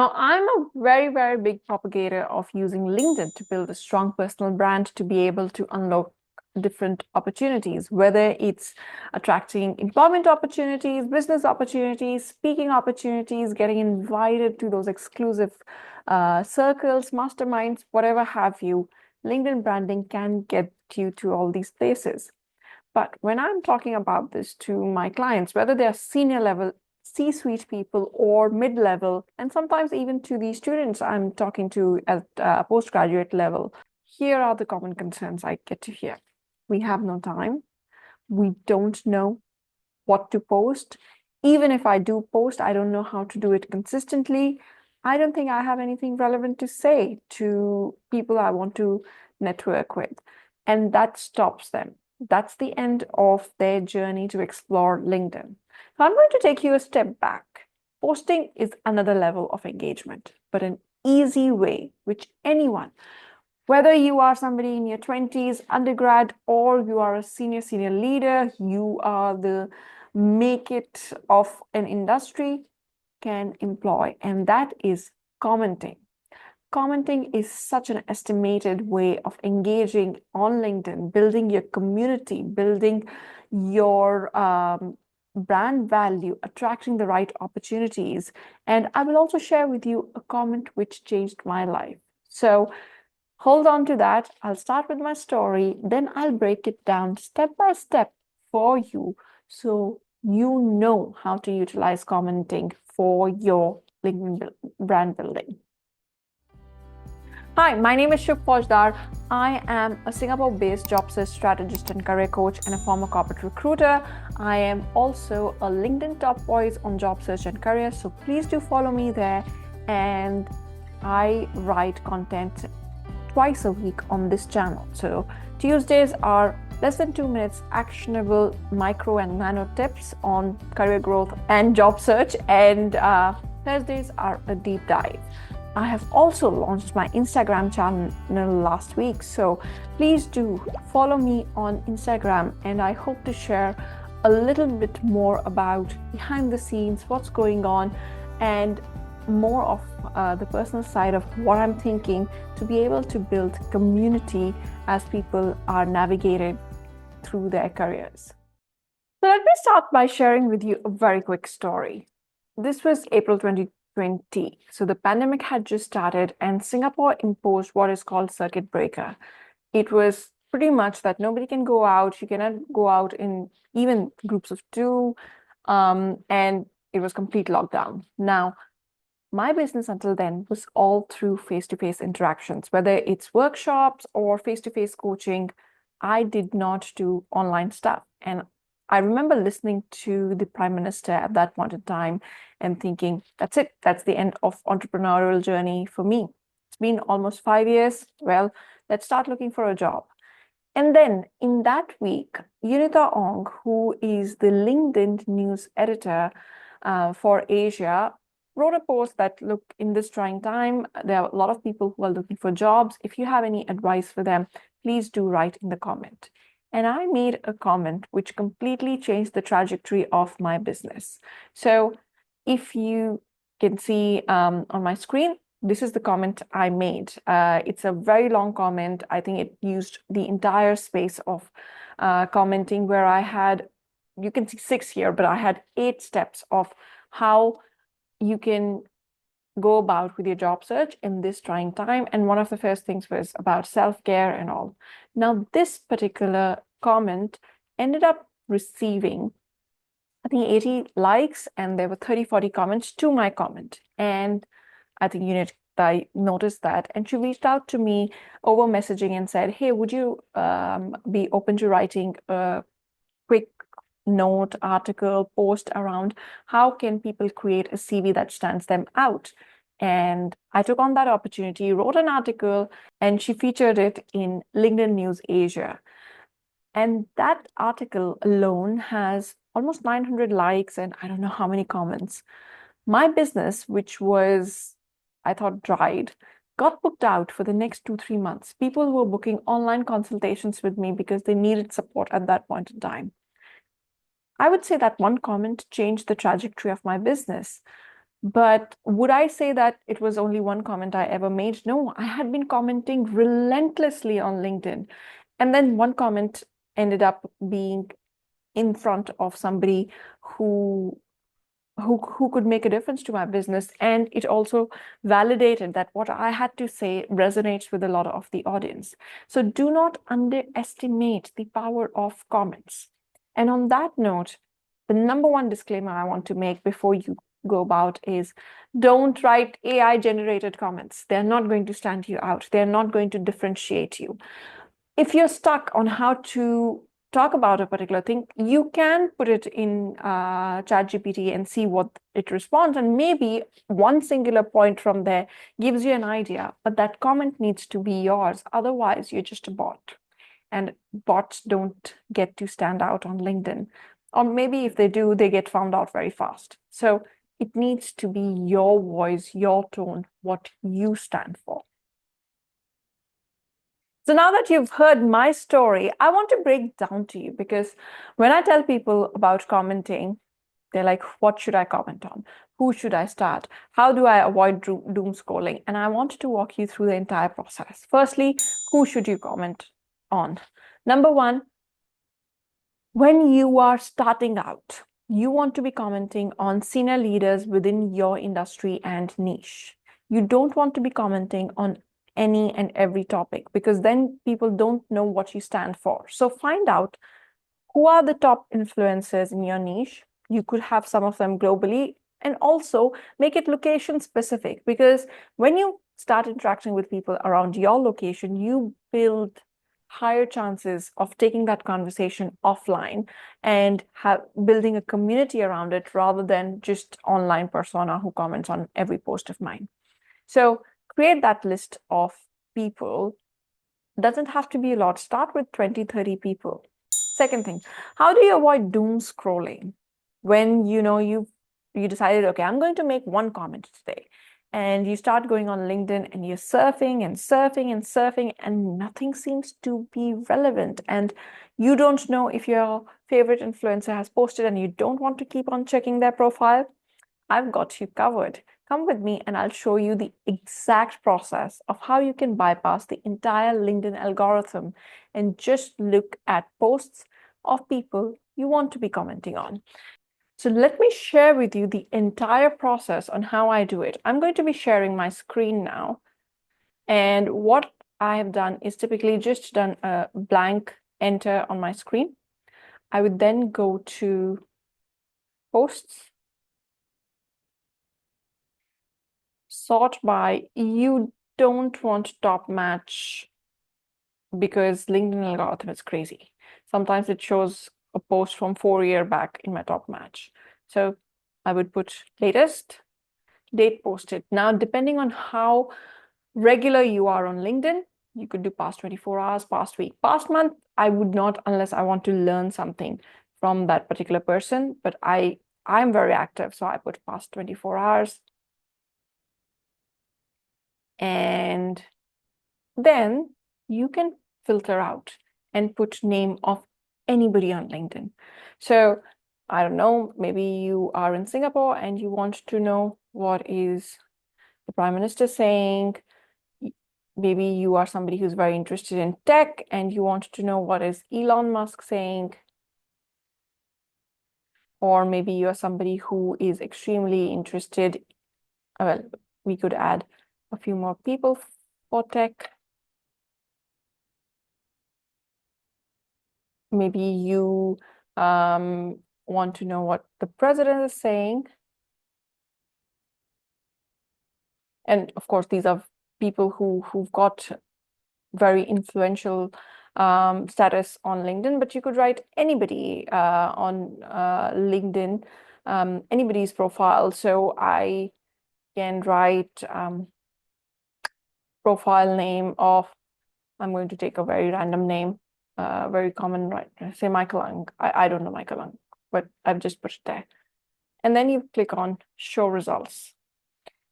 Now, I'm a very, very big propagator of using LinkedIn to build a strong personal brand to be able to unlock different opportunities, whether it's attracting employment opportunities, business opportunities, speaking opportunities, getting invited to those exclusive circles, masterminds, whatever have you. LinkedIn branding can get you to all these places. But when I'm talking about this to my clients, whether they're senior level C-suite people or mid-level, and sometimes even to the students I'm talking to at postgraduate level, here are the common concerns I get to hear. We have no time. We don't know what to post. Even if I do post, I don't know how to do it consistently. I don't think I have anything relevant to say to people I want to network with. And that stops them. That's the end of their journey to explore LinkedIn. So I'm going to take you a step back. Posting is another level of engagement, but an easy way, which anyone, whether you are somebody in your 20s, undergrad, or you are a senior leader, you are the make it of an industry, can employ, and that is commenting. Commenting is such an estimated way of engaging on LinkedIn, building your community, building your brand value, attracting the right opportunities. And I will also share with you a comment which changed my life. So hold on to that. I'll start with my story, then I'll break it down step by step for you so you know how to utilize commenting for your LinkedIn brand building. Hi, my name is Shubh Faujdar. I am a Singapore-based job search strategist and career coach and a former corporate recruiter. I am also a LinkedIn top voice on job search and career, so please do follow me there. And I write content twice a week on this channel. So Tuesdays are less than 2 minutes actionable micro and nano tips on career growth and job search, and Thursdays are a deep dive. I have also launched my Instagram channel last week, so please do follow me on Instagram, and I hope to share a little bit more about behind the scenes, what's going on, and more of the personal side of what I'm thinking to be able to build community as people are navigated through their careers. So let me start by sharing with you a very quick story. This was April 2020. So the pandemic had just started and Singapore imposed what is called circuit breaker. It was pretty much that nobody can go out. You cannot go out in even groups of two. And it was complete lockdown. Now, my business until then was all through face-to-face interactions, whether it's workshops or face-to-face coaching. I did not do online stuff. And I remember listening to the Prime Minister at that point in time and thinking, that's it. That's the end of entrepreneurial journey for me. It's been almost 5 years. Well, let's start looking for a job. And then in that week, Unita Ong, who is the LinkedIn news editor for Asia, wrote a post that, look, in this trying time, there are a lot of people who are looking for jobs. If you have any advice for them, please do write in the comment. And I made a comment which completely changed the trajectory of my business. So if you can see on my screen, this is the comment I made. It's a very long comment. I think it used the entire space of commenting where I had, you can see 6 here, but I had 8 steps of how you can go about with your job search in this trying time. And one of the first things was about self-care and all. Now, this particular comment ended up receiving, I think, 80 likes, and there were 30-40 comments to my comment. And I think I noticed that, and she reached out to me over messaging and said, hey, would you be open to writing a quick note, article, post around how can people create a CV that stands them out? And I took on that opportunity, wrote an article, and she featured it in LinkedIn News Asia. And that article alone has almost 900 likes and I don't know how many comments. My business, which was, I thought, dried, got booked out for the next 2-3 months. People were booking online consultations with me because they needed support at that point in time. I would say that one comment changed the trajectory of my business. But would I say that it was only one comment I ever made? No, I had been commenting relentlessly on LinkedIn. And then one comment ended up being in front of somebody who who could make a difference to my business. And it also validated that what I had to say resonates with a lot of the audience. So do not underestimate the power of comments. And on that note, the number one disclaimer I want to make before you go about is don't write AI generated comments. They're not going to stand you out. They're not going to differentiate you. If you're stuck on how to talk about a particular thing, you can put it in ChatGPT and see what it responds. And maybe one singular point from there gives you an idea, but that comment needs to be yours. Otherwise, you're just a bot. And bots don't get to stand out on LinkedIn. Or maybe if they do, they get found out very fast. So it needs to be your voice, your tone, what you stand for. So now that you've heard my story, I want to break down to you, because when I tell people about commenting, they're like, what should I comment on? Who should I start? How do I avoid doom scrolling? And I wanted to walk you through the entire process. Firstly, who should you comment on? Number one, when you are starting out, you want to be commenting on senior leaders within your industry and niche. You don't want to be commenting on any and every topic, because then people don't know what you stand for. So find out who are the top influencers in your niche. You could have some of them globally, and also make it location specific, because when you start interacting with people around your location, you build higher chances of taking that conversation offline and building a community around it, rather than just online persona who comments on every post of mine. So create that list of people. Doesn't have to be a lot. Start with 20, 30 people. Second thing, how do you avoid doom scrolling? When you decided, okay, I'm going to make one comment today, and you start going on LinkedIn and you're surfing and surfing and surfing, and nothing seems to be relevant, and you don't know if your favorite influencer has posted and you don't want to keep on checking their profile, I've got you covered. Come with me and I'll show you the exact process of how you can bypass the entire LinkedIn algorithm and just look at posts of people you want to be commenting on. So let me share with you the entire process on how I do it. I'm going to be sharing my screen now. And what I have done is typically just done a blank enter on my screen. I would then go to posts, sort by. You don't want top match, because LinkedIn algorithm is crazy. Sometimes it shows a post from 4 years back in my top match. So I would put latest, date posted. Now, depending on how regular you are on LinkedIn, you could do past 24 hours, past week, past month. I would not, unless I want to learn something from that particular person, but I'm very active, so I put past 24 hours. And then you can filter out and put name of anybody on LinkedIn. So I don't know, maybe you are in Singapore and you want to know what is the Prime Minister saying. Maybe you are somebody who's very interested in tech and you want to know what is Elon Musk saying. Or maybe you are somebody who is extremely interested. Well, we could add a few more people for tech. Maybe you want to know what the president is saying. And of course, these are people who've got very influential status on LinkedIn, but you could write anybody on LinkedIn, anybody's profile. So I can write profile name of, I'm going to take a very random name, very common, right? Say Michael Ang. I don't know Michael Ang, but I've just put it there. And then you click on show results.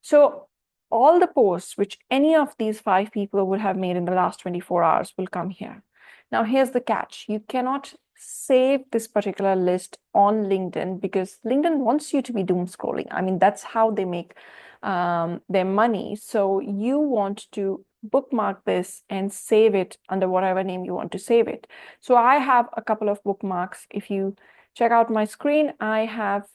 So all the posts which any of these 5 people would have made in the last 24 hours will come here. Now, here's the catch. You cannot save this particular list on LinkedIn, because LinkedIn wants you to be doom scrolling. I mean, that's how they make their money. So you want to bookmark this and save it under whatever name you want to save it. So I have a couple of bookmarks. If you check out my screen, I have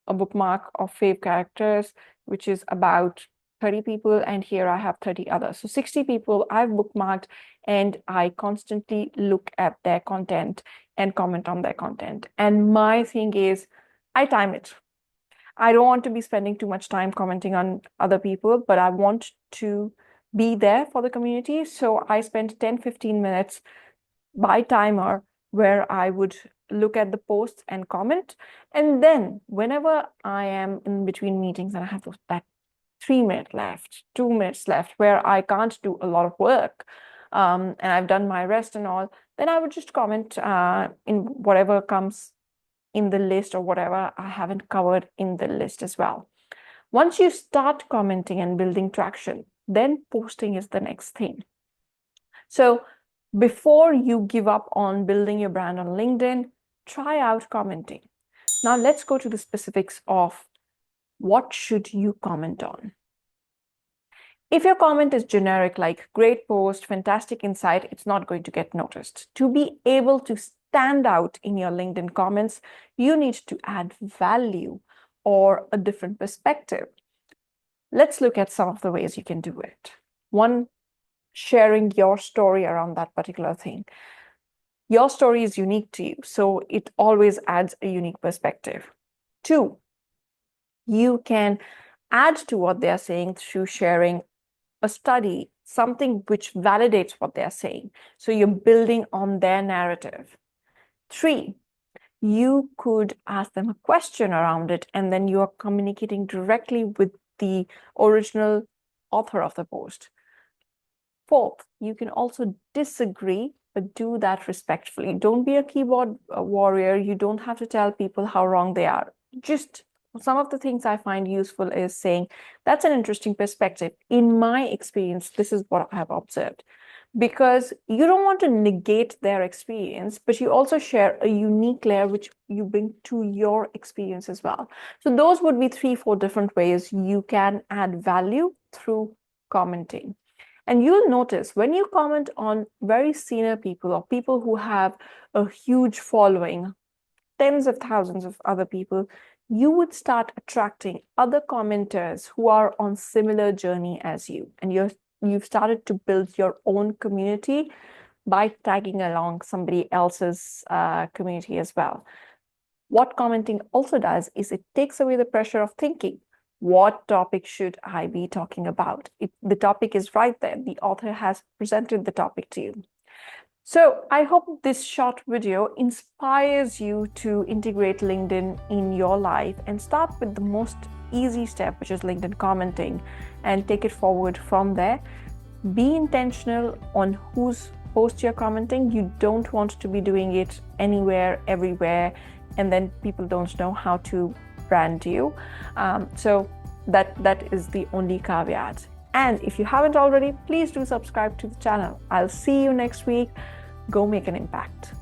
a bookmark of fave characters, which is about 30 people, and here I have 30 others. So 60 people I've bookmarked, and I constantly look at their content and comment on their content. And my thing is, I time it. I don't want to be spending too much time commenting on other people, but I want to be there for the community. So I spend 10-15 minutes by timer where I would look at the posts and comment. And then whenever I am in between meetings and I have that 3 minutes left, 2 minutes left, where I can't do a lot of work, and I've done my rest and all, then I would just comment in whatever comes in the list or whatever I haven't covered in the list as well. Once you start commenting and building traction, then posting is the next thing. So before you give up on building your brand on LinkedIn, try out commenting. Now let's go to the specifics of what should you comment on. If your comment is generic, like great post, fantastic insight, it's not going to get noticed. To be able to stand out in your LinkedIn comments, you need to add value or a different perspective. Let's look at some of the ways you can do it. One, sharing your story around that particular thing. Your story is unique to you, so it always adds a unique perspective. Two, you can add to what they're saying through sharing a study, something which validates what they're saying. So you're building on their narrative. Three, you could ask them a question around it, and then you are communicating directly with the original author of the post. Fourth, you can also disagree, but do that respectfully. Don't be a keyboard warrior. You don't have to tell people how wrong they are. Just some of the things I find useful is saying, that's an interesting perspective. In my experience, this is what I have observed. Because you don't want to negate their experience, but you also share a unique layer which you bring to your experience as well. So those would be 3-4 different ways you can add value through commenting. And you'll notice when you comment on very senior people or people who have a huge following, tens of thousands of other people, you would start attracting other commenters who are on similar journey as you. And you've started to build your own community by tagging along somebody else's community as well. What commenting also does is it takes away the pressure of thinking, what topic should I be talking about? The topic is right there. The author has presented the topic to you. So I hope this short video inspires you to integrate LinkedIn in your life and start with the most easy step, which is LinkedIn commenting, and take it forward from there. Be intentional on whose post you're commenting. You don't want to be doing it anywhere, everywhere, and then people don't know how to brand you. So that is the only caveat. And if you haven't already, please do subscribe to the channel. I'll see you next week. Go make an impact.